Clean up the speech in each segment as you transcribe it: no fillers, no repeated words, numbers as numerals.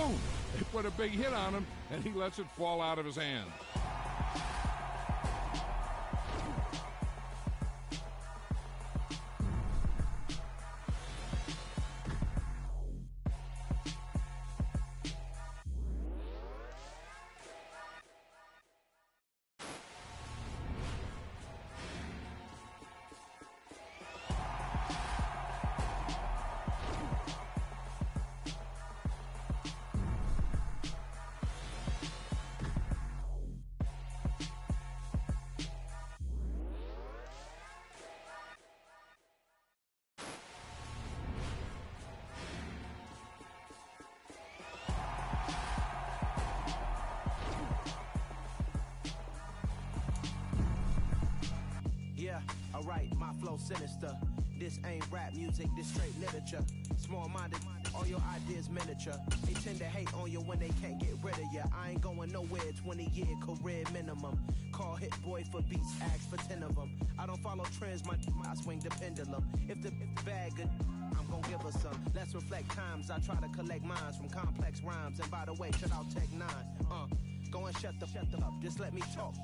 boom! They put a big hit on him, and he lets it fall out of his hand. Yeah, alright, my flow sinister. This ain't rap music, this straight literature. Small-minded, all your ideas miniature. They tend to hate on you when they can't get rid of you. I ain't going nowhere, 20-year career minimum. Call Hit Boy for beats, ask for 10 of them. I don't follow trends, I swing the pendulum. If the bag good, I'm gon' give her some. Let's reflect times, I try to collect minds from complex rhymes. And by the way, shut out Tech 9. Go and shut the up, just let me talk.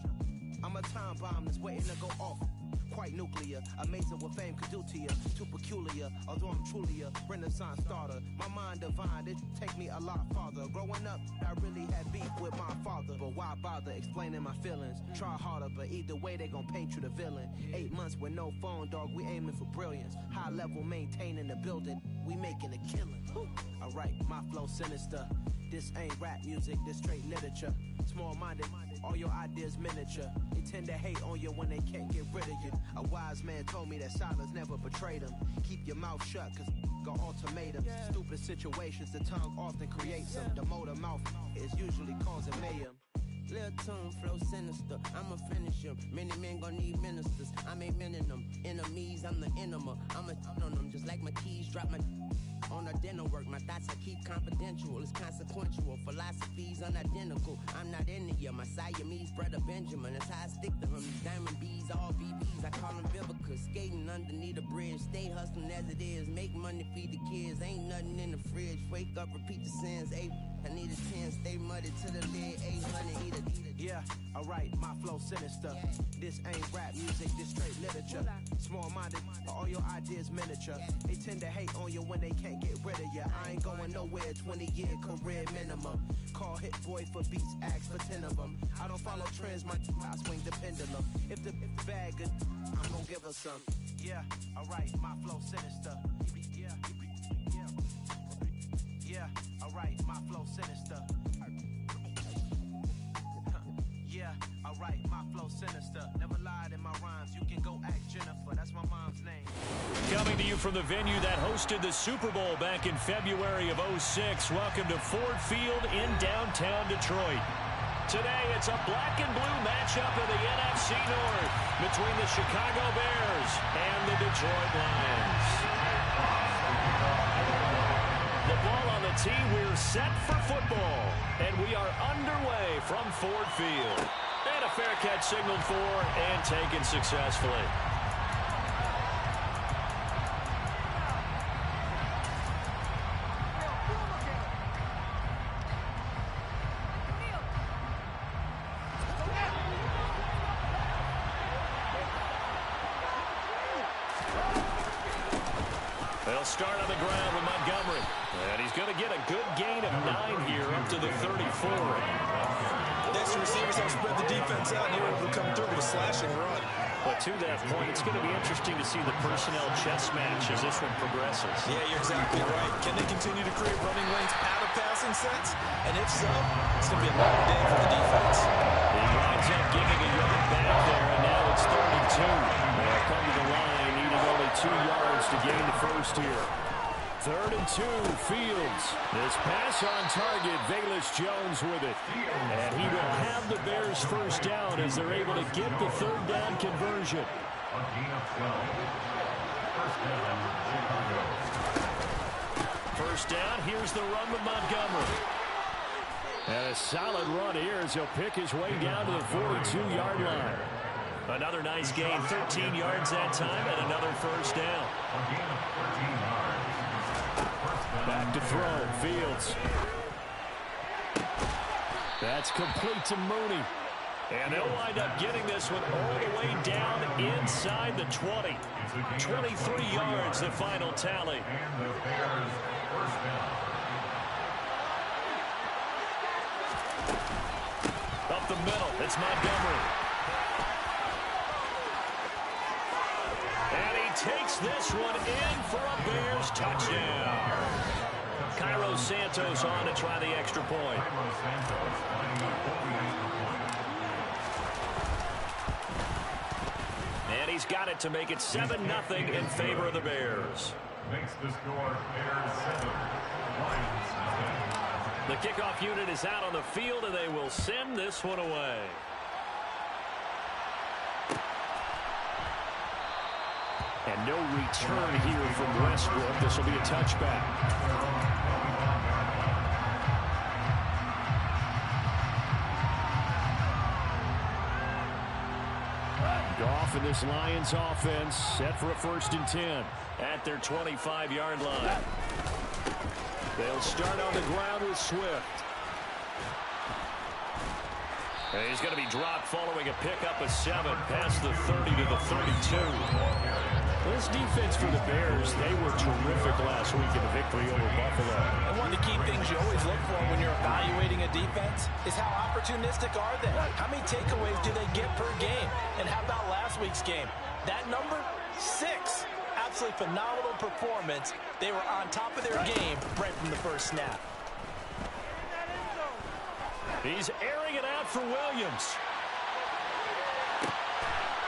I'm a time bomb that's waiting to go off. Quite nuclear, amazing what fame could do to you. Too peculiar, although I'm truly a renaissance starter. My mind divine, it take me a lot farther. Growing up, I really had beef with my father. But why bother explaining my feelings? Try harder, but either way they gon' paint you the villain. 8 months with no phone, dog, we aiming for brilliance. High level maintaining the building, we making a killing. Alright, my flow sinister. This ain't rap music, this straight literature. Small-minded, all your ideas miniature. They tend to hate on you when they can't get rid of you. A wise man told me that silence never betrayed him. Keep your mouth shut, cause got ultimatums. Stupid situations, the tongue often creates them. The motor mouth is usually causing mayhem. Lil' tune, flow sinister, I'ma finish him. Many men gon' need ministers, I'm aiming them. Enemies, I'm the enema, I'ma on them. Just like my keys, drop my on a dinner work. My thoughts I keep confidential, it's consequential. Philosophies unidentical, I'm not into ya. My Siamese brother Benjamin, that's how I stick to him. These diamond bees, all BBs, I call them Vivica. Skating underneath a bridge, stay hustling as it is. Make money, feed the kids, ain't nothing in the fridge. Wake up, repeat the sins, I need a 10, stay muddy to the lid, 800, eat a. Yeah, alright, my flow sinister. This ain't rap music, this straight literature. Small-minded, all your ideas miniature. They tend to hate on you when they can't get rid of you. I ain't going nowhere, 20-year career minimum. Call Hit Boy for beats, ask for 10 of them. I don't follow trends, I swing the pendulum. If the bag good, I'm gon' give her some. Yeah, alright, my flow sinister. Yeah, alright, my flow sinister. Yeah, alright, my flow sinister. Never lied in my rhymes. You can go ask Jennifer, that's my mom's name. Coming to you from the venue that hosted the Super Bowl back in February of '06. Welcome to Ford Field in downtown Detroit. Today, it's a black and blue matchup in the NFC North between the Chicago Bears and the Detroit Lions. The ball on the tee, we're set for football, and we are underway from Ford Field. And a fair catch signaled for and taken successfully. They'll start on the ground with Montgomery. And he's going to get a good gain of 9 here up to the 34. Next receivers have spread the defense out, and you're able to come through with a slashing run. But to that point, it's going to be interesting to see the personnel chess match as this one progresses. Yeah, you're exactly right. Can they continue to create running lanes out of passing sets? And if so, it's going to be a long day for the defense. He winds up giving a yard back there, and now it's 3rd and 2. They'll come to the line, needing only 2 yards to gain the first here. 3rd and 2, Fields. This pass on target, Velus Jones with it. And he will have the Bears first down as they're able to get the 3rd down conversion. First down, here's the run with Montgomery. And a solid run here as he'll pick his way down to the 42-yard line. Another nice gain, 13 yards that time, and another first down. Back to throw, Fields. That's complete to Mooney. And they'll wind up getting this one all the way down inside the 20. 23 yards, the final tally. Up the middle, it's Montgomery. And he takes this one in for a Bears touchdown. Cairo Santos on to try the extra point. And he's got it to make it 7-0 in favor of the Bears. Makes the score Bears 7. Lions 10. The kickoff unit is out on the field, and they will send this one away. And no return here from Westbrook. This will be a touchback. Goff and this Lions offense set for a 1st and 10 at their 25-yard line. They'll start on the ground with Swift. And he's going to be dropped following a pickup of 7 past the 30 to the 32. This defense for the Bears, they were terrific last week in the victory over Buffalo. And one of the key things you always look for when you're evaluating a defense is how opportunistic are they? How many takeaways do they get per game? And how about last week's game? That number, 6. Absolutely phenomenal performance. They were on top of their game right from the first snap. He's airing it out for Williams.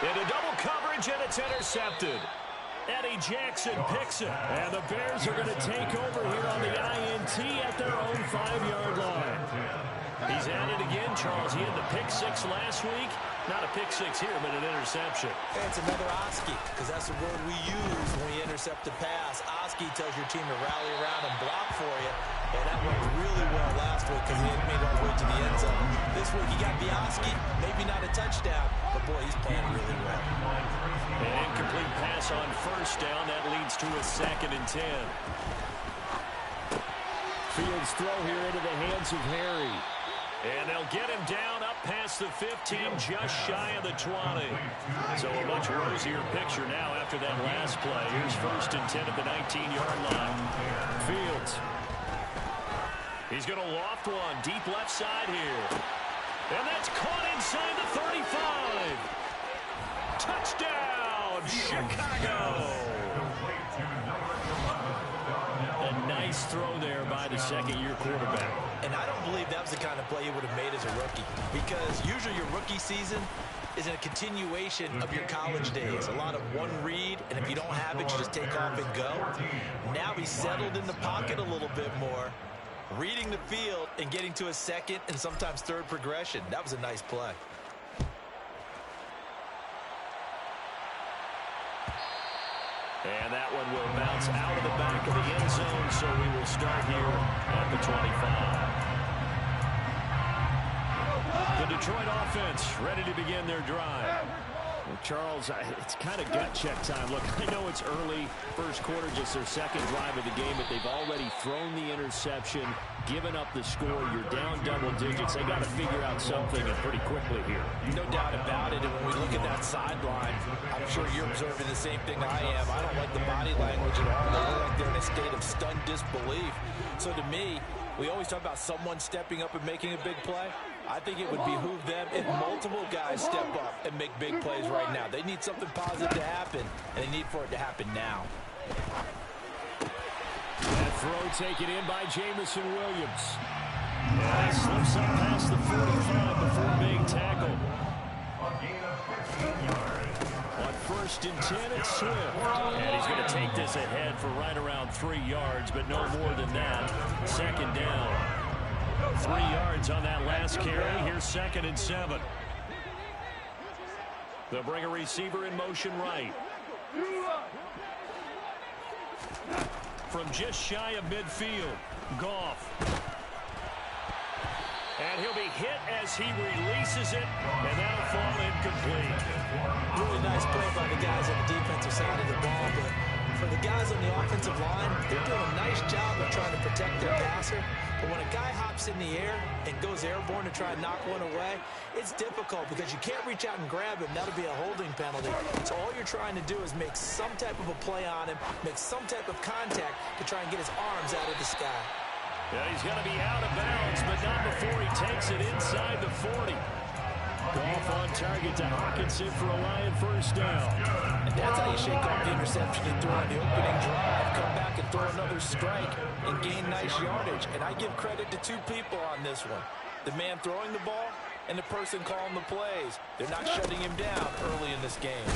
Into double coverage, and it's intercepted. Eddie Jackson picks it. And the Bears are going to take over here on the INT at their own 5-yard line. He's at it again, Charles. He had the pick 6 last week. Not a pick 6 here, but an interception. Hey, it's another Oski, because that's the word we use when we intercept a pass. Oski tells your team to rally around and block for you. And that worked really well last week because he had made all the way to the end zone. This week he got the Oski, maybe not a touchdown, but boy, he's playing really well. An incomplete pass on 1st down. That leads to a 2nd and 10. Fields throw here into the hands of Harry. And they'll get him down up past the 15, just shy of the 20. So a much rosier picture now after that last play. Here's 1st and 10 at the 19-yard line. Fields. He's going to loft one deep left side here. And that's caught inside the 35. Touchdown, Chicago. A nice throw there by the 2nd-year quarterback. And I don't believe that was the kind of play he would have made as a rookie, because usually your rookie season is a continuation of your college days. A lot of one read, and if you don't have it, you just take off and go. Now he's settled in the pocket a little bit more, reading the field and getting to a 2nd and sometimes 3rd progression. That was a nice play. And that one will bounce out of the back of the end zone, so we will start here at the 25. The Detroit offense ready to begin their drive. Well, Charles, it's kind of gut check time. Look, I know it's early, 1st quarter, just their 2nd drive of the game, but they've already thrown the interception, given up the score. You're down double digits. They got to figure out something and pretty quickly here. No doubt about it. And when we look at that sideline, I'm sure you're observing the same thing I am. I don't like the body language at all. They look like they're in a state of stunned disbelief. So to me, we always talk about someone stepping up and making a big play. I think it would behoove them if multiple guys step up and make big plays right now. They need something positive to happen, and they need for it to happen now. That throw taken in by Jamison Williams. And he slips up past the 45 before being tackled. On 1st and 10, it's Swift. And he's going to take this ahead for right around 3 yards, but no more than that. 2nd down. 3 yards on that last carry. Here's 2nd and 7. They'll bring a receiver in motion right. From just shy of midfield, Goff. And he'll be hit as he releases it, and that'll fall incomplete. Really nice play by the guys on the defensive side of the ball, but for the the guys on the offensive line, they're doing a nice job of trying to protect their passer. But when a guy hops in the air and goes airborne to try and knock one away, it's difficult because you can't reach out and grab him. That'll be a holding penalty. So all you're trying to do is make some type of a play on him, make some type of contact to try and get his arms out of the sky. Yeah, he's going to be out of bounds, but not before he takes it inside the 40. Goff on target to Hawkinson for a Lion first down. And that's how you shake off the interception and throw on the opening drive. Come back and throw another strike and gain nice yardage. And I give credit to two people on this one. The man throwing the ball and the person calling the plays. They're not shutting him down early in this game.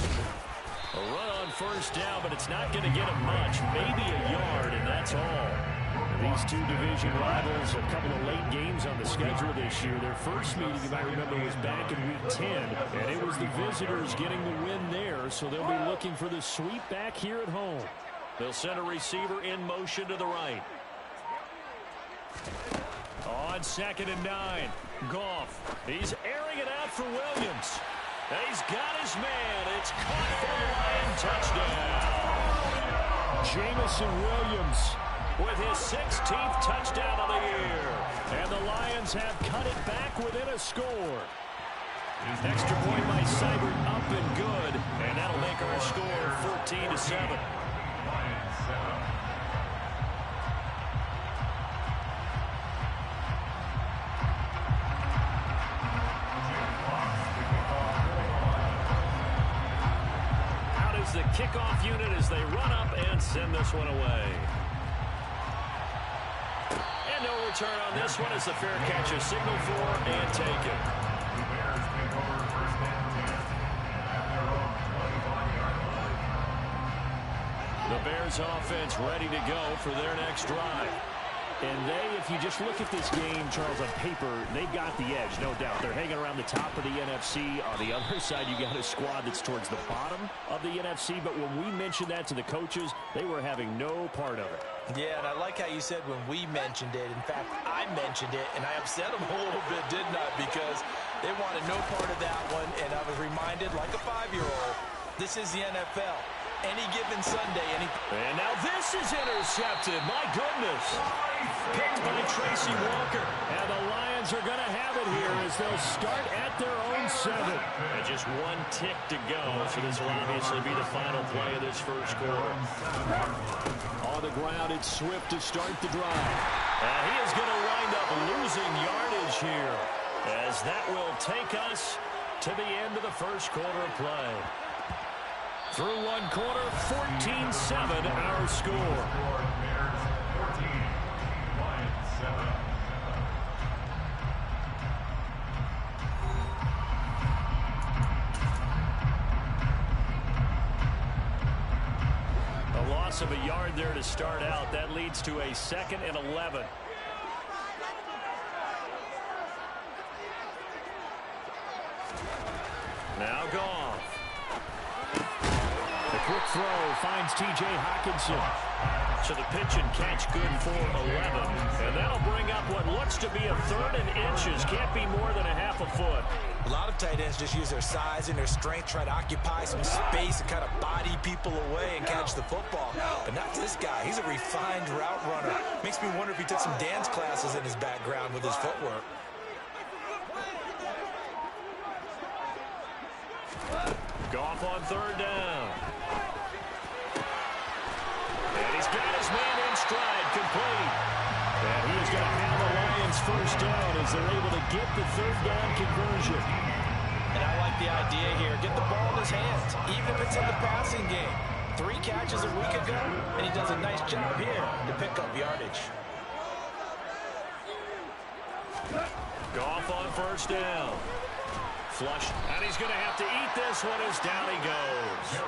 A run on first down, but it's not going to get him much. Maybe a yard, and that's all. These two division rivals, a couple of late games on the schedule this year. Their first meeting, you might remember, was back in Week 10, and it was the visitors getting the win there, so they'll be looking for the sweep back here at home. They'll send a receiver in motion to the right. On 2nd and 9, Goff. He's airing it out for Williams. And he's got his man. It's caught for the Lion touchdown. Jamison Williams with his 16th touchdown of the year. And the Lions have cut it back within a score. Extra point by Seibert up and good. And that'll make our score 14-7. Out is the kickoff unit as they run up and send this one away. No return on this one as the fair catch is signaled for and taken. The Bears offense ready to go for their next drive. And they, if you just look at this game, Charles, on paper, they've got the edge, no doubt. They're hanging around the top of the NFC. On the other side, you got a squad that's towards the bottom of the NFC. But when we mentioned that to the coaches, they were having no part of it. Yeah, and I like how you said when we mentioned it. In fact, I mentioned it, and I upset them a little bit, didn't I? Because they wanted no part of that one, and I was reminded, like a 5-year-old, this is the NFL. Any given Sunday. And now this is intercepted. My goodness. Picked by Tracy Walker. And the Lions are going to have it here as they'll start at their own 7. And just one tick to go. So this will obviously be the final play of this first quarter. On the ground, it's Swift to start the drive. And he is going to wind up losing yardage here, as that will take us to the end of the first quarter of play. Through one quarter, 14-7 our score. A loss of a yard there to start out. That leads to a 2nd and 11. Now Goff. The quick throw finds T.J. Hawkinson. So the pitch and catch good for 11. And that'll bring up what looks to be a 3rd and inches. Can't be more than a half a foot. A lot of tight ends just use their size and their strength, try to occupy some space and kind of body people away and catch the football. But not this guy. He's a refined route runner. Makes me wonder if he took some dance classes in his background with his footwork. Goff on 3rd down. And he's got his man in stride, complete. And he is going to have the Lions first down as they're able to get the 3rd down conversion. And I like the idea here. Get the ball in his hands, even if it's in the passing game. 3 catches a week ago, and he does a nice job here to pick up yardage. Goff on 1st down. Flush, and he's going to have to eat this one as down he goes.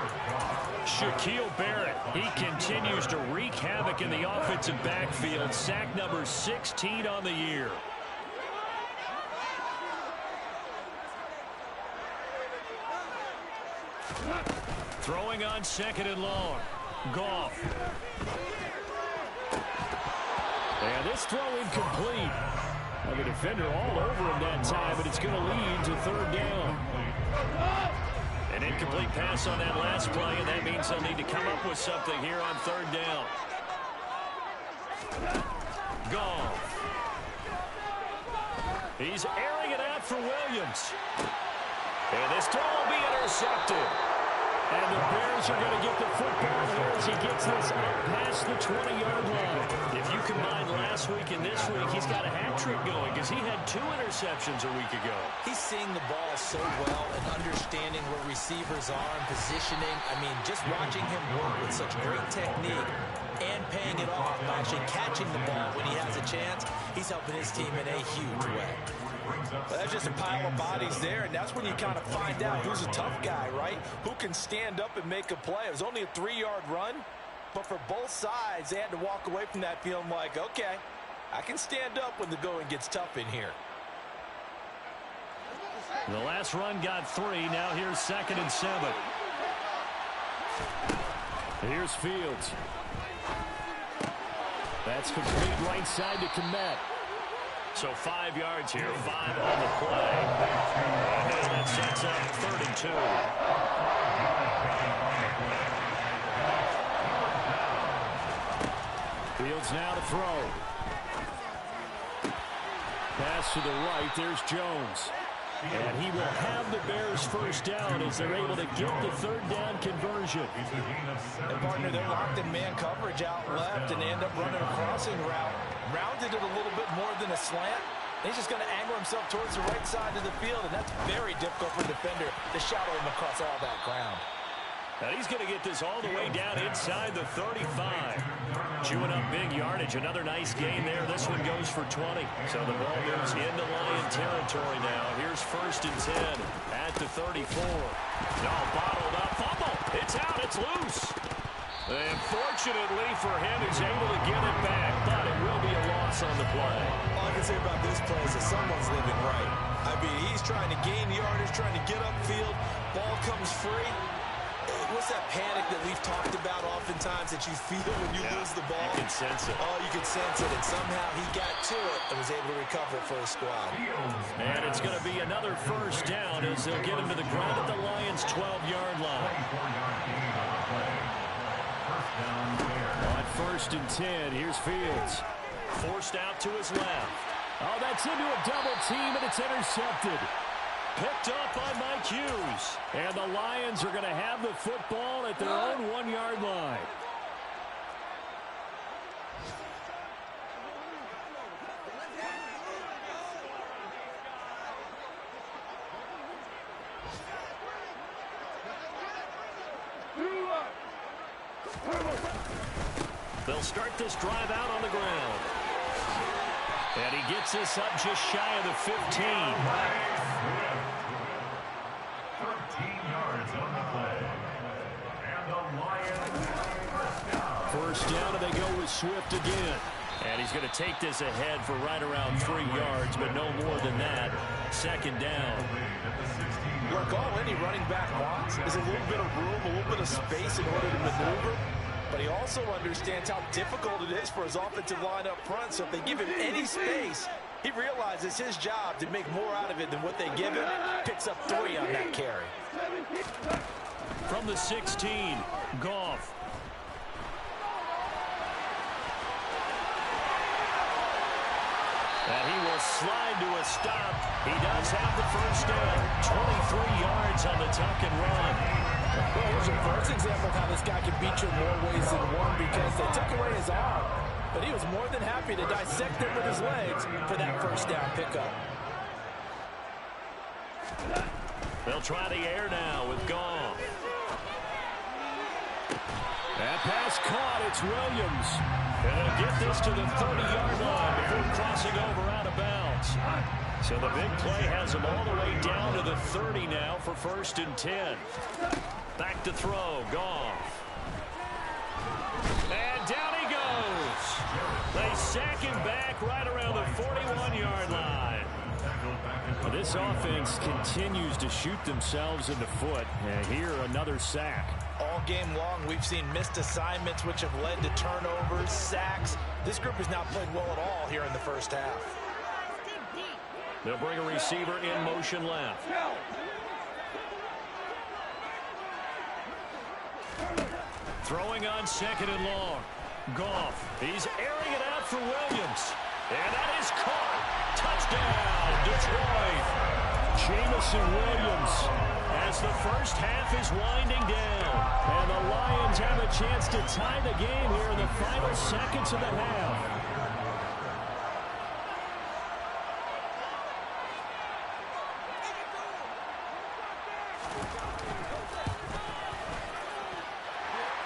Shaquille Barrett, he continues to wreak havoc in the offensive backfield. Sack number 16 on the year. Throwing on 2nd and long. Goff. And this throw incomplete. The defender all over him that time, but it's going to lead to 3rd down. An incomplete pass on that last play, and that means they'll need to come up with something here on third down. Goff. He's airing it out for Williams. And this throw will be intercepted. And the Bears are going to get the football here as he gets this up past the 20-yard line. If you combine last week and this week, he's got a hat trick going because he had 2 interceptions a week ago. He's seeing the ball so well and understanding where receivers are and positioning. I mean, just watching him work with such great technique and paying it off by actually catching the ball when he has a chance, he's helping his team in a huge way. But that's just a pile of bodies there, and that's when you kind of find out who's a tough guy, right? Who can stand up and make a play. It was only a 3-yard run, but for both sides, they had to walk away from that feeling like, okay, I can stand up when the going gets tough in here. The last run got 3. Now here's 2nd and 7. Here's Fields. That's complete right side to Kmet. So 5 yards here, 5 on the play. And that sets up 3rd and 2. Fields now to throw. Pass to the right, there's Jones. And he will have the Bears first down as they're able to get the 3rd down conversion. And partner, they're locked in man coverage out left and they end up running a crossing route. Rounded it a little bit more than a slant. And he's just going to angle himself towards the right side of the field, and that's very difficult for the defender to shadow him across all that ground. Now he's going to get this all the way down inside the 35. Chewing up big yardage. Another nice gain there. This one goes for 20. So the ball moves into Lion territory now. Here's 1st and 10 at the 34. No, bottled up. Fumble. It's out. It's loose. And fortunately for him, he's able to get it back, but it will be a loss on the play. All I can say about this play is that someone's living right. I mean, he's trying to gain yardage, trying to get upfield. Ball comes free. What's that panic that we've talked about oftentimes that you feel when you lose the ball? You can sense it. Oh, you can sense it, and somehow he got to it and was able to recover it for his squad. And it's going to be another first down as they'll get him to the ground at the Lions' 12-yard line. On 1st and 10, here's Fields. Forced out to his left. Oh, that's into a double team, and it's intercepted. Picked up by Mike Hughes. And the Lions are going to have the football at their own 1-yard line. They'll start this drive out on the ground. And he gets this up just shy of the 15. 13 yards on the play. And the Lions First down, and they go with Swift again. And he's going to take this ahead for right around 3 yards, but no more than that. 2nd down. Look, all any running back wants is a little bit of room, a little bit of space in order to maneuver. But he also understands how difficult it is for his offensive line up front. So if they give him any space, he realizes his job to make more out of it than what they give him. Picks up 3 on that carry. From the 16, Goff. And he will slide to a stop. He does have the first down. 23 yards on the tuck and run. Well, here's your first example of how this guy can beat you in more ways than one because they took away his arm. But he was more than happy to dissect it with his legs for that first down pickup. They'll try the air now with Goff. That pass caught. It's Williams. And they'll get this to the 30-yard line before crossing over out of bounds. So the big play has him all the way down to the 30 now for 1st and 10. Back to throw. Goff. And down he goes. They sack him back right around the 41-yard line. This offense continues to shoot themselves in the foot. And here, another sack. All game long, we've seen missed assignments, which have led to turnovers, sacks. This group has not played well at all here in the first half. They'll bring a receiver in motion left. Throwing on second and long. Goff. He's airing it out for Williams. And that is caught. Touchdown, Detroit. Jamison Williams as the first half is winding down. And the Lions have a chance to tie the game here in the final seconds of the half.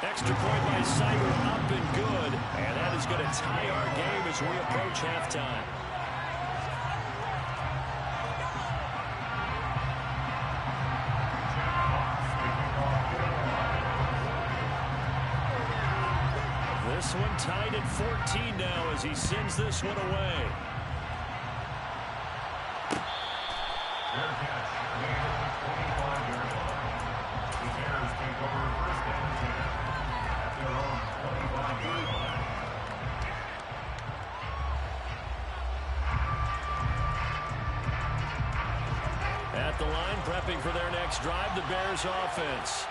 Extra point by Cyber, up and good. And that is going to tie our game as we approach halftime. This one tied at 14 now as he sends this one away. Fair catch. Made at the 25-yard line. The Bears take over first and 10 at their own 25-yard line. At the line, prepping for their next drive, the Bears offense.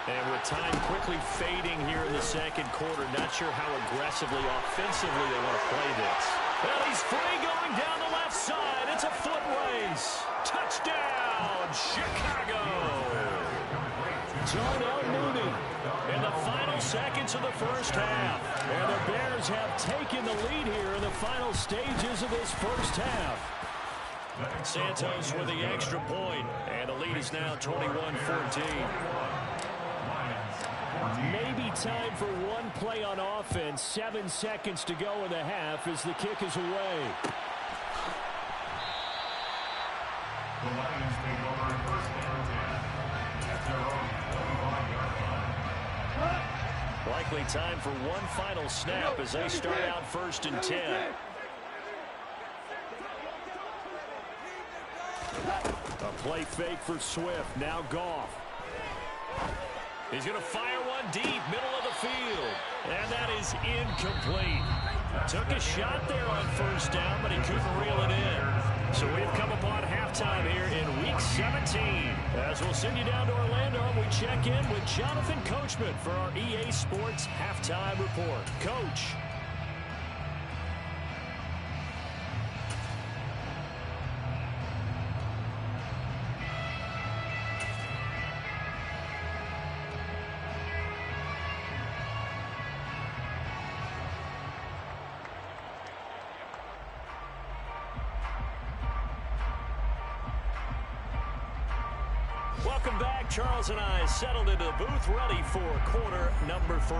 And with time quickly fading here in the second quarter, not sure how aggressively, offensively they want to play this. Well, he's free going down the left side. It's a foot race. Touchdown, Chicago. Darnell Mooney in the final seconds of the first half. And the Bears have taken the lead here in the final stages of this first half. Santos with the extra point, and the lead is now 21-14. Maybe time for one play on offense. 7 seconds to go in the half as the kick is away. The Lions take over first and 10 at their own 25-yard line. Likely time for one final snap as they start out first and 10. A play fake for Swift. Now Goff. He's going to fire one deep, middle of the field. And that is incomplete. Took a shot there on first down, but he couldn't reel it in. So we've come upon halftime here in Week 17. As we'll send you down to Orlando, and we check in with Jonathan Coachman for our EA Sports Halftime Report. Coach. Welcome back. Charles and I settled into the booth, ready for quarter number 3.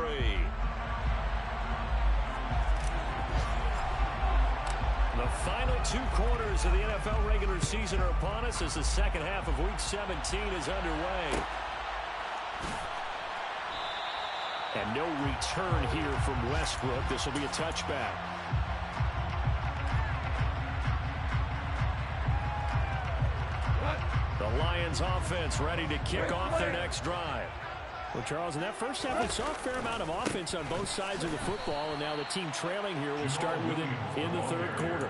The final 2 quarters of the NFL regular season are upon us as the second half of Week 17 is underway. And no return here from Westbrook. This will be a touchback. The Lions offense ready to kick off their next drive. Well, Charles, in that first half, we saw a fair amount of offense on both sides of the football, and now the team trailing here will start with it in the third quarter.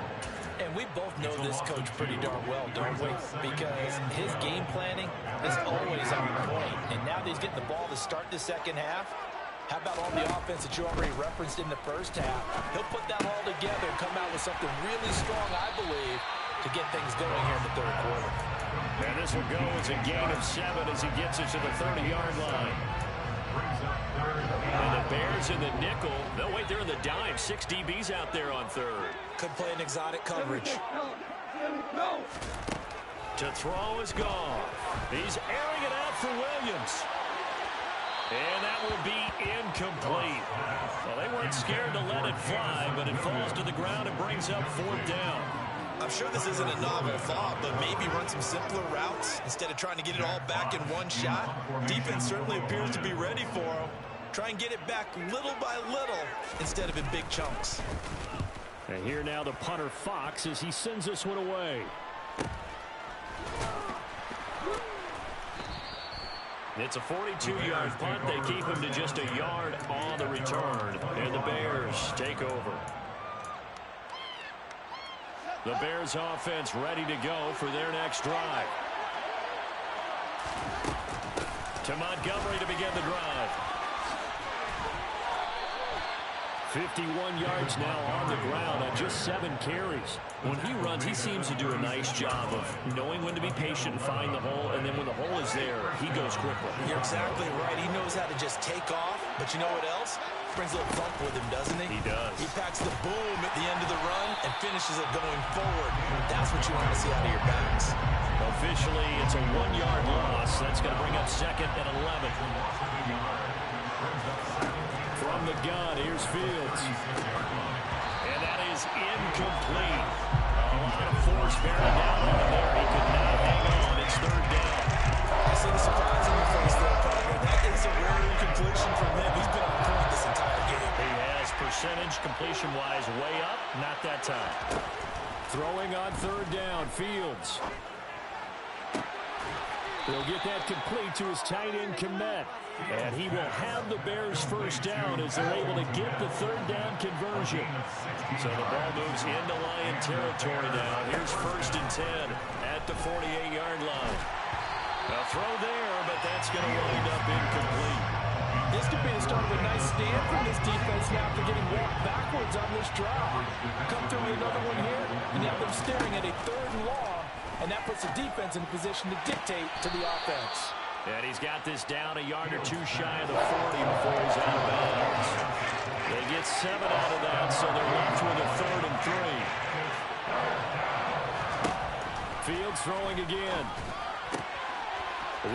And we both know this coach pretty darn well, don't we? Because his game planning is always on point. And now that he's getting the ball to start the second half, how about all the offense that you already referenced in the first half? He'll put that all together and come out with something really strong, I believe, to get things going here in the third quarter. And this will go as a gain of 7 as he gets it to the 30-yard line. And the Bears in the nickel. No, wait, they're in the dime. 6 DBs out there on third. Could play an exotic coverage. To throw is gone. He's airing it out for Williams. And that will be incomplete. Well, they weren't scared to let it fly, but it falls to the ground and brings up 4th down. I'm sure this isn't a novel thought, but maybe run some simpler routes instead of trying to get it all back in one shot. Defense certainly appears to be ready for him. Try and get it back little by little instead of in big chunks. And here now the punter Fox as he sends this one away. It's a 42-yard punt. They keep him to just a yard on the return. And the Bears take over. The Bears offense ready to go for their next drive. To Montgomery to begin the drive. 51 yards now on the ground on just 7 carries. When he runs, he seems to do a nice job of knowing when to be patient and find the hole, and then when the hole is there, he goes quickly. You're exactly right. He knows how to just take off, but you know what else? Brings a little thump with him, doesn't he? He does. He packs the boom at the end of the run and finishes it going forward. That's what you want to see out of your backs. Officially, it's a 1-yard loss. That's going to bring up 2nd and 11. From the gun, here's Fields. And that is incomplete. A lot of force bearing down on him there. He could not hang on. It's 3rd down. I see the surprise in your face there, partner. That is a rare incompletion from him. He's been on point this entire game. He has percentage completion-wise way up. Not that time. Throwing on 3rd down, Fields. He'll get that complete to his tight end, Kmet. And he will have the Bears' 1st down as they're able to get the 3rd down conversion. So the ball moves into Lion territory now. Here's 1st and 10 at the 48-yard line. A throw there, but that's going to wind up incomplete. This could be the start of a nice stand from this defense now after getting walked backwards on this drive. Come through with another one here, and you have them staring at a 3rd and long, and that puts the defense in a position to dictate to the offense. And he's got this down a yard or 2 shy of the 40 before he's out of bounds. They get 7 out of that, so they're left with a 3rd and 3. Fields throwing again.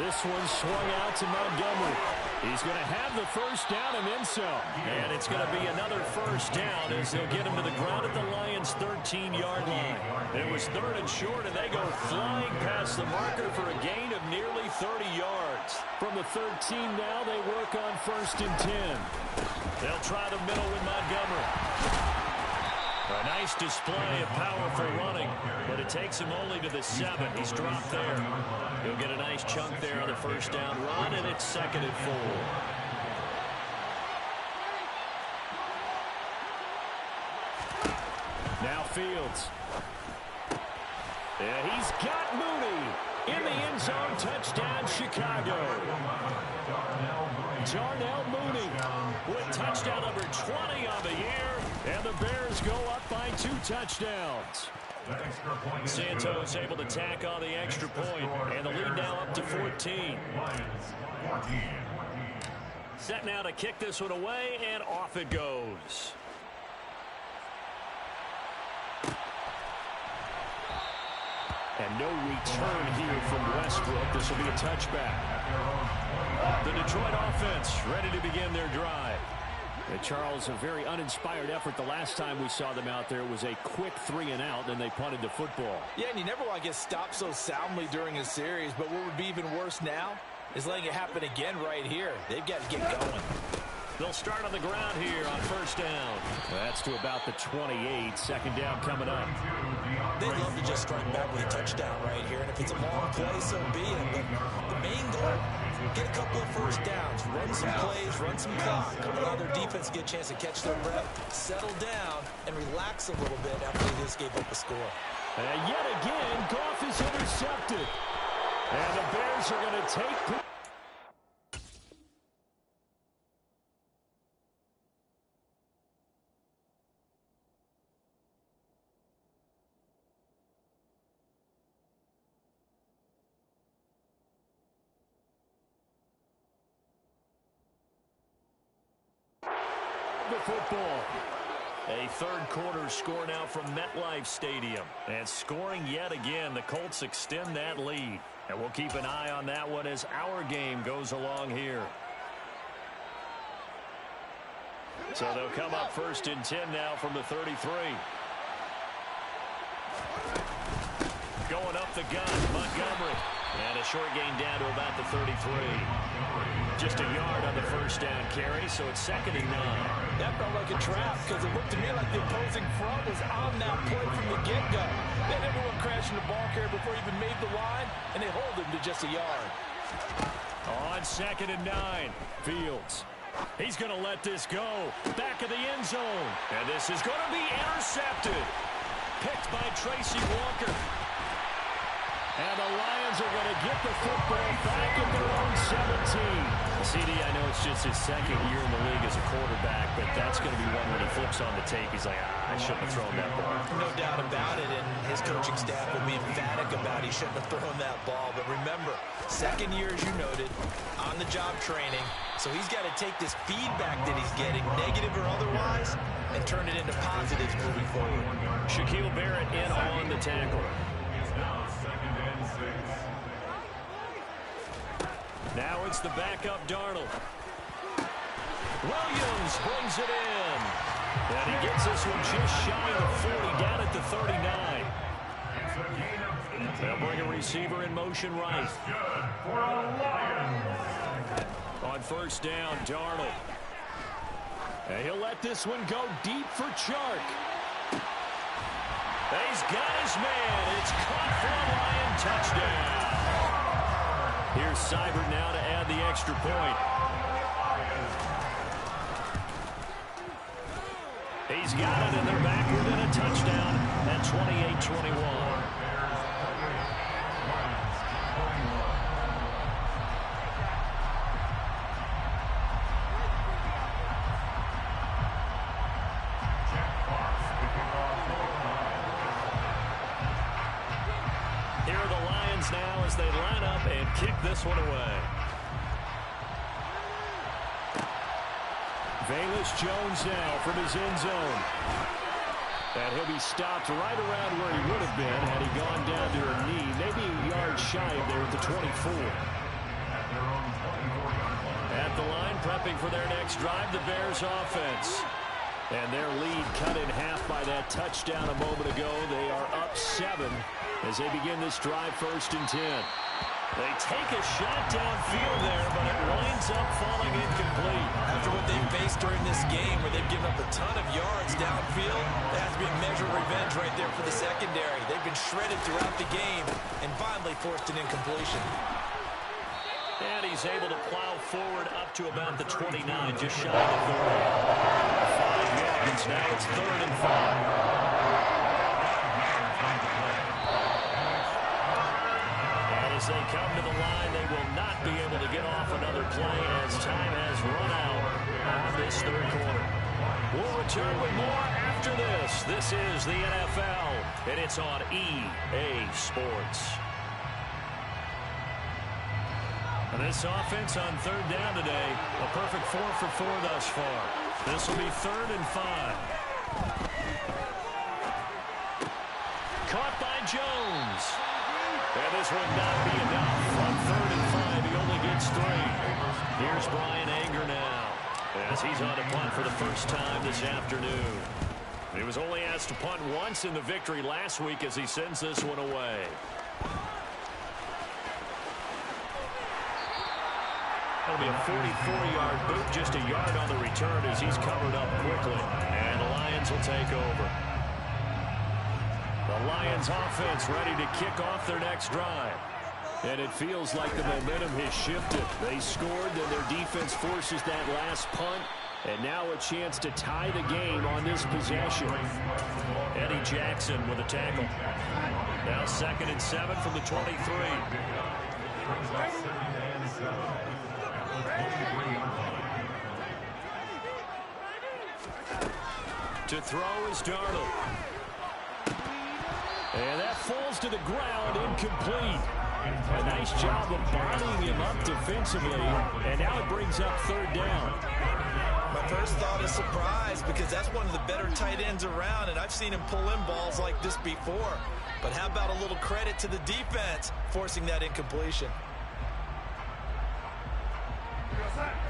This one swung out to Montgomery. He's going to have the 1st down and then some. And it's going to be another 1st down as they'll get him to the ground at the Lions' 13-yard line. It was 3rd and short, and they go flying past the marker for a gain of nearly 30 yards. From the 13 now, they work on 1st and 10. They'll try the middle with Montgomery. A nice display of powerful running, but it takes him only to the 7. He's dropped there. He'll get a nice chunk there on the 1st down run, and it's 2nd and 4. Now Fields. And he's got Mooney in the end zone. Touchdown, Chicago. Darnell Mooney with touchdown number 20 on the year. And the Bears go up by 2 touchdowns. Santos able to tack on the extra point, and the lead now up to 14. Set now to kick this one away, and off it goes. And no return here from Westbrook. This will be a touchback. The Detroit offense ready to begin their drive. And Charles, a very uninspired effort the last time we saw them out there. It was a quick 3 and out, then they punted the football. Yeah, and you never want to get stopped so soundly during a series, but what would be even worse now is letting it happen again right here. They've got to get going. They'll start on the ground here on 1st down. That's to about the 28. 2nd down coming up. They'd love to just strike back with a touchdown right here, and if it's a long play, so be it. But the main goal, get a couple of 1st downs, run some plays, run some clock, allow their defense to get a chance to catch their breath, settle down, and relax a little bit after they just gave up a score. And yet again, Goff is intercepted. And the Bears are going to take... the football. A 3rd quarter score now from MetLife Stadium. And scoring yet again, the Colts extend that lead. And we'll keep an eye on that one as our game goes along here. So they'll come up 1st and 10 now from the 33. Going up the gun, Montgomery. And a short gain down to about the 33. Just a yard on the 1st down carry, so it's 2nd and 9. That felt like a trap because it looked to me like the opposing front was on that play from the get-go. Then everyone crashed in the ball carrier before he even made the line, and they hold him to just a yard. On 2nd and 9, Fields. He's going to let this go. Back of the end zone. And this is going to be intercepted. Picked by Tracy Walker. And the Lions are going to get the football back at their own 17. CD, I know it's just his 2nd year in the league as a quarterback, but that's that's going to be one when he flips on the tape. He's like, I shouldn't have thrown that ball. No doubt about it, and his coaching staff will be emphatic about he shouldn't have thrown that ball. But remember, second year, as you noted, on-the-job training. So he's got to take this feedback that he's getting, negative or otherwise, and turn it into positives moving forward. Shaquille Barrett in on the tackle. Now it's the backup Darnold. Williams brings it in. And he gets this one just shy of 40, down at the 39. They'll bring a receiver in motion right. On first down, Darnold. And he'll let this one go deep for Chark. He's got his man. It's caught for a Lion touchdown. Here's Seibert now to add the extra point. He's got it, and they're backward in a touchdown at 28-21. Here are the Lions now as they line up and kick this one away. Velus Jones now from his end zone. And he'll be stopped right around where he would have been had he gone down to a knee, maybe a yard shy of there at the 24. At the line, prepping for their next drive, the Bears offense. And their lead cut in half by that touchdown a moment ago. They are up 7 as they begin this drive, 1st and 10. They take a shot downfield there, but it winds up falling incomplete. After what they've faced during this game, where they've given up a ton of yards downfield, there has to be a measure of revenge right there for the secondary. They've been shredded throughout the game and finally forced an incompletion. And he's able to plow forward up to about the 29, just shy of the 30. 5 yards, now it's 3rd and 5. As they come to the line, they will not be able to get off another play as time has run out on this 3rd quarter. We'll return with more after this. This is the NFL, and it's on EA Sports. And this offense on 3rd down today, a perfect 4 for 4 thus far. This will be 3rd and 5. Caught by Jones. And this will not be enough. On 3rd and 5, he only gets 3. Here's Brian Anger now, as he's on to punt for the first time this afternoon. He was only asked to punt once in the victory last week as he sends this one away. That'll be a 44-yard boot, just a yard on the return as he's covered up quickly. And the Lions will take over. The Lions offense ready to kick off their next drive. And it feels like the momentum has shifted. They scored, then their defense forces that last punt. And now a chance to tie the game on this possession. Eddie Jackson with a tackle. Now 2nd and 7 from the 23. To throw is Darnold. And that falls to the ground, incomplete. A nice job of bodying him up defensively. And now it brings up 3rd down. My first thought is surprise, because that's one of the better tight ends around, and I've seen him pull in balls like this before. But how about a little credit to the defense forcing that incompletion?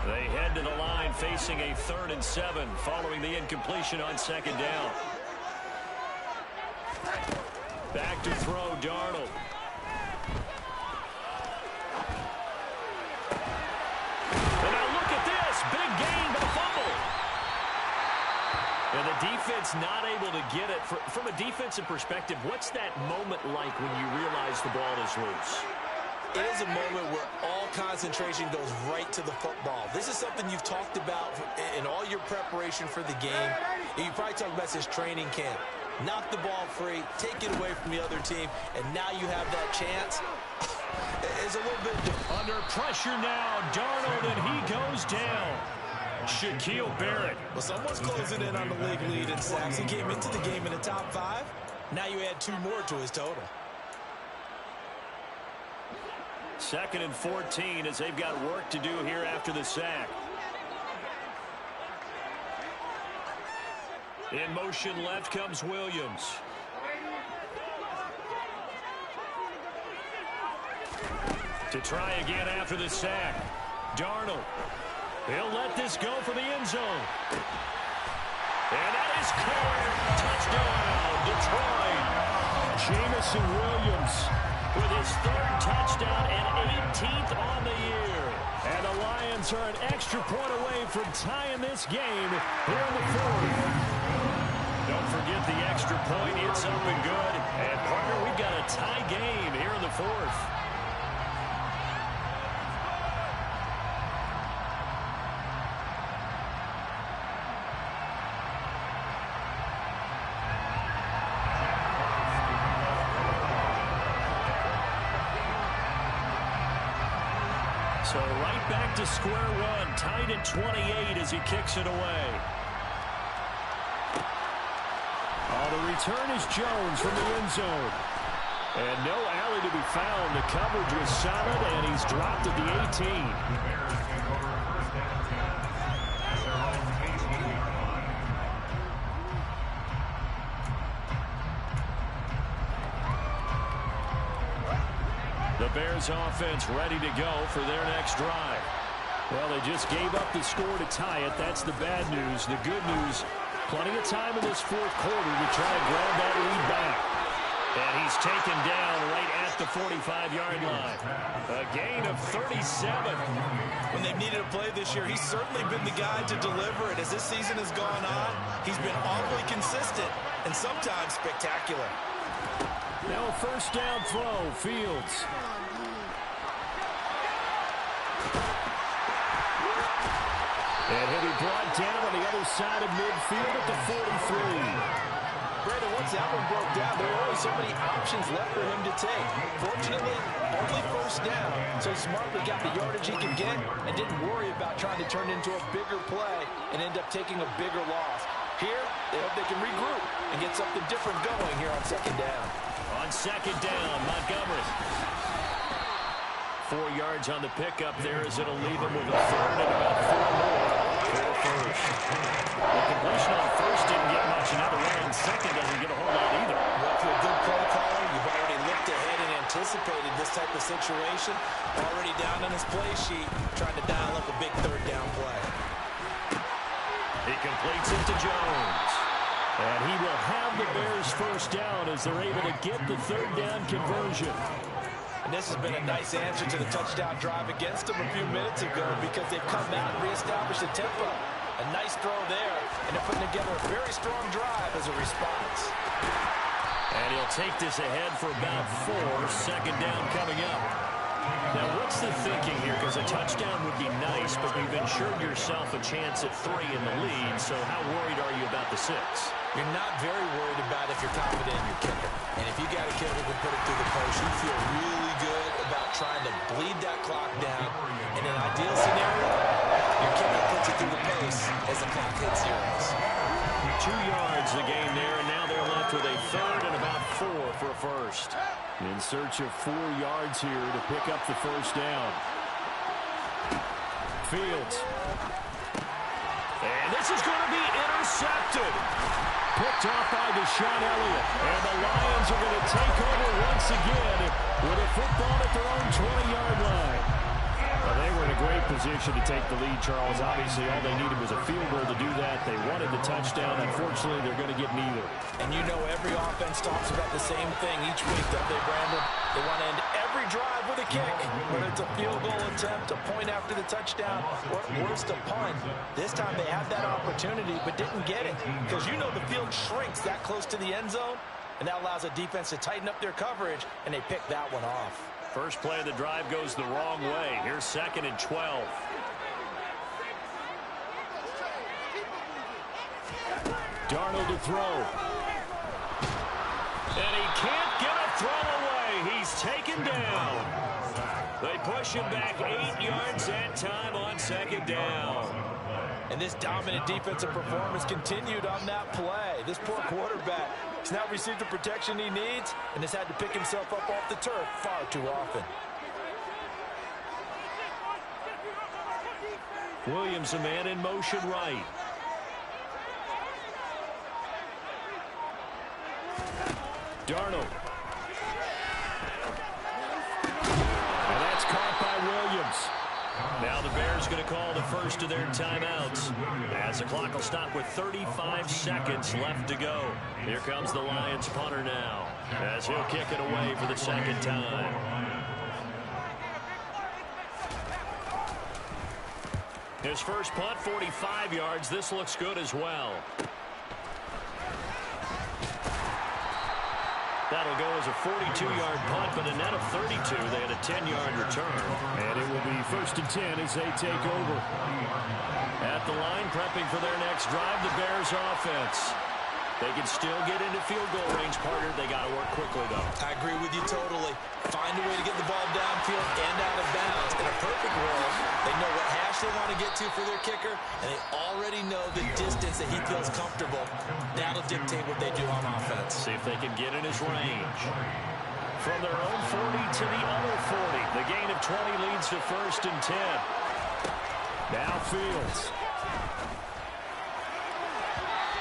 They head to the line facing a 3rd and 7 following the incompletion on 2nd down. Back to throw, Darnold. And now look at this. Big gain, but a fumble. And the defense not able to get it. From a defensive perspective, what's that moment like when you realize the ball is loose? It is a moment where all concentration goes right to the football. This is something you've talked about in all your preparation for the game. And you probably talked about since training camp. Knock the ball free, take it away from the other team, and now you have that chance. It's a little bit different. Under pressure now, Darnold, and he goes down. Shaquille Barrett. Well, someone's closing in on the league lead in sacks. He came into the game in the top 5. Now you add 2 more to his total. 2nd and 14 as they've got work to do here after the sack. In motion left comes Williams. To try again after the sack. Darnold. He'll let this go for the end zone. And that is clear. Touchdown, Detroit. Jamison Williams with his 3rd touchdown and 18th on the year. And the Lions are an extra point away from tying this game here in the 4th. Don't forget the extra point. It's up and good. And, partner, we've got a tie game here in the 4th. So right back to square one, tied at 28 as he kicks it away. The return is Jones from the end zone. And no alley to be found. The coverage was solid, and he's dropped at the 18. The Bears take over 1st and 10 at their own 18-yard line. The Bears offense ready to go for their next drive. Well, they just gave up the score to tie it. That's the bad news. The good news, plenty of time in this 4th quarter to try to grab that lead back. And he's taken down right at the 45-yard line. A gain of 37. When they've needed a play this year, he's certainly been the guy to deliver it. As this season has gone on, he's been awfully consistent and sometimes spectacular. Now a 1st down throw, Fields. And he'll be brought down on the other side of midfield at the 43. Brandon, once that one broke down, there were only so many options left for him to take. Fortunately, only 1st down, so he smartly got the yardage he could get and didn't worry about trying to turn it into a bigger play and end up taking a bigger loss. Here, they hope they can regroup and get something different going here on 2nd down. On 2nd down, Montgomery. 4 yards on the pickup there as it'll leave him with a 3rd and about 4 more for 1st. The completion on 1st didn't get much another way, and 2nd doesn't get a whole lot either. Well, if you're a good play caller, you've already looked ahead and anticipated this type of situation. Already down on his play sheet, trying to dial up a big 3rd down play. He completes it to Jones. And he will have the Bears 1st down as they're able to get the 3rd down conversion. And this has been a nice answer to the touchdown drive against them a few minutes ago because they've come out and reestablished the tempo. A nice throw there, and they're putting together a very strong drive as a response. And he'll take this ahead for about 4. 2nd down coming up. Now, what's the thinking here? Because a touchdown would be nice, but you've ensured yourself a chance at 3 in the lead, so how worried are you about the 6? You're not very worried about if you're confident in your kicker. And if you got a kicker who can put it through the post, you feel really good about trying to bleed that clock down. In an ideal scenario, your kicker puts it through the post as the clock hits zeros. 2 yards the gain there, and now they're left with a 3rd and about 4 for a 1st. In search of 4 yards here to pick up the 1st down. Fields. And this is going to be intercepted. Picked off by Deshaun Elliott. And the Lions are going to take over once again with a football at their own 20-yard line. Well, they were in a great position to take the lead, Charles. Obviously, all they needed was a field goal to do that. They wanted the touchdown. Unfortunately, they're going to get neither. And you know every offense talks about the same thing each week, don't they, Brandon? They want to end every drive with a kick, whether it's a field goal attempt, a point after the touchdown, or worse, a punt. This time they had that opportunity but didn't get it because you know the field shrinks that close to the end zone, and that allows a defense to tighten up their coverage, and they pick that one off. First play of the drive goes the wrong way. Here's 2nd and 12. Darnold to throw. And he can't get a throw away. He's taken down. They push him back 8 yards that time on 2nd down. And this dominant defensive performance continued on that play. This poor quarterback has now received the protection he needs and has had to pick himself up off the turf far too often. Williams, a man in motion right. Darnold. And that's caught by Williams. Now the Bears going to call the first of their timeouts as the clock will stop with 35 seconds left to go. Here comes the Lions punter now as he'll kick it away for the second time. His first punt, 45 yards. This looks good as well. That'll go as a 42-yard punt, but a net of 32. They had a 10-yard return. And it will be 1st and 10 as they take over. At the line, prepping for their next drive, the Bears offense. They can still get into field goal range, partner. They got to work quickly, though. I agree with you totally. Find a way to get the ball downfield and out of bounds. In a perfect world, they know what hash they want to get to for their kicker, and they already know the distance that he feels comfortable. That'll dictate what they do on offense. See if they can get in his range. From their own 40 to the other 40. The gain of 20 leads to 1st and 10. Now Fields.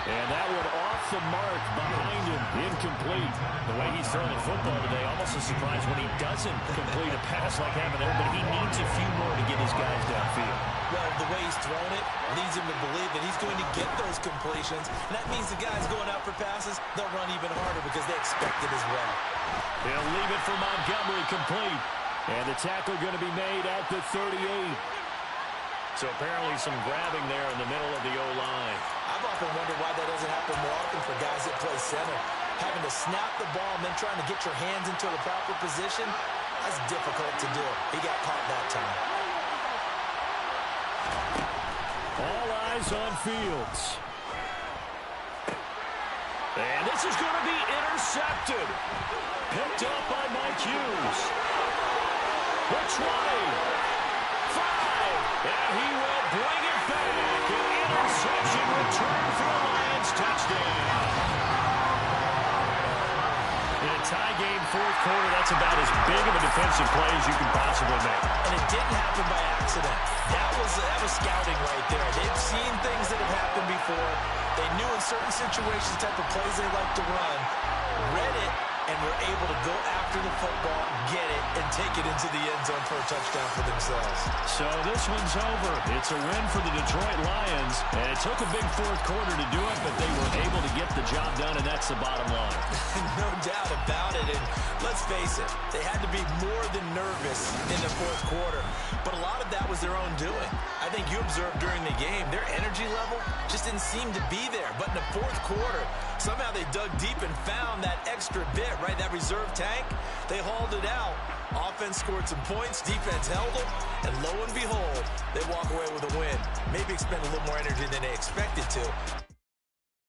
And that one off the mark behind him. Incomplete. The way he's throwing the football today, almost a surprise when he doesn't complete a pass like having there, but he needs a few more to get his guys downfield. Well, the way he's thrown it leads him to believe that he's going to get those completions. And that means the guys going out for passes, they'll run even harder because they expect it as well. They'll leave it for Montgomery complete. And the tackle going to be made at the 38. So apparently some grabbing there in the middle of the O-line. I've often wondered why that doesn't happen more often for guys that play center. Having to snap the ball and then trying to get your hands into the proper position, that's difficult to do. He got caught that time. All eyes on Fields. And this is going to be intercepted. Picked up by Mike Hughes. The 20. 5. And he will bring it back. An interception return for the Lions. Touchdown. In a tie game, 4th quarter, that's about as big of a defensive play as you can possibly make. And it didn't happen by accident. That was scouting right there. They've seen things that have happened before. They knew in certain situations the type of plays they like to run. Read it and were able to go after the football, get it, and take it into the end zone for a touchdown for themselves. So this one's over. It's a win for the Detroit Lions, and it took a big 4th quarter to do it, but they were able to get the job done, and that's the bottom line. No doubt about it, and let's face it, they had to be more than nervous in the 4th quarter, but a lot of that was their own doing. I think you observed during the game, their energy level just didn't seem to be there, but in the 4th quarter, somehow they dug deep and found that extra bit, right, that reserve tank. They hauled it out. Offense scored some points, defense held them, and lo and behold, they walk away with a win. Maybe expend a little more energy than they expected to.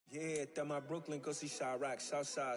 Yeah, my Brooklyn, go see Chirac, Southside.